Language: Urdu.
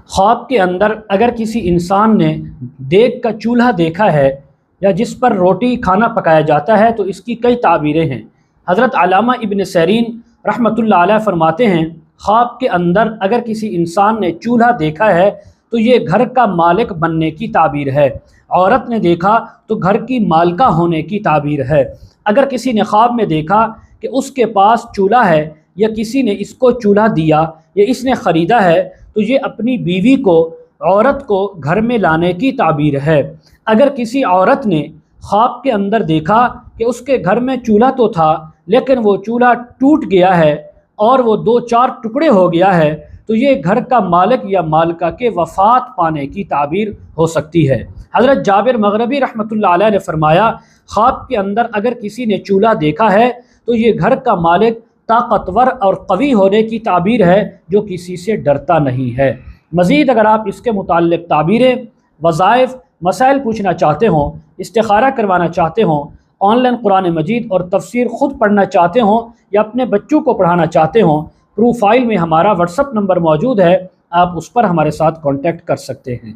خواب کے اندر اگر کسی انسان نے دیگ کا چولہا دیکھا ہے یا جس پر روٹی کھانا پکایا جاتا ہے تو اس کی کئی تعبیریں ہیں۔ حضرت علامہ ابن سیرین رحمۃ اللہ علیہ فرماتے ہیں، خواب کے اندر اگر کسی انسان نے چولہا دیکھا ہے تو یہ گھر کا مالک بننے کی تعبیر ہے، عورت نے دیکھا تو گھر کی مالکہ ہونے کی تعبیر ہے۔ اگر کسی نے خواب میں دیکھا کہ اس کے پاس چولہا ہے یا کسی نے اس کو چولہا دیا یا اس نے خریدا ہے تو یہ اپنی بیوی کو، عورت کو گھر میں لانے کی تعبیر ہے۔ اگر کسی عورت نے خواب کے اندر دیکھا کہ اس کے گھر میں چولہا تو تھا لیکن وہ چولہا ٹوٹ گیا ہے اور وہ 2-4 ٹکڑے ہو گیا ہے تو یہ گھر کا مالک یا مالکہ کے وفات پانے کی تعبیر ہو سکتی ہے۔ حضرت جابر مغربی رحمۃ اللہ علیہ نے فرمایا، خواب کے اندر اگر کسی نے چولہا دیکھا ہے تو یہ گھر کا مالک طاقتور اور قوی ہونے کی تعبیر ہے جو کسی سے ڈرتا نہیں ہے۔ مزید اگر آپ اس کے متعلق تعبیریں، وظائف، مسائل پوچھنا چاہتے ہوں، استخارہ کروانا چاہتے ہوں، آن لائن قرآن مجید اور تفسیر خود پڑھنا چاہتے ہوں یا اپنے بچوں کو پڑھانا چاہتے ہوں، پروفائل میں ہمارا واٹس ایپ نمبر موجود ہے، آپ اس پر ہمارے ساتھ کانٹیکٹ کر سکتے ہیں۔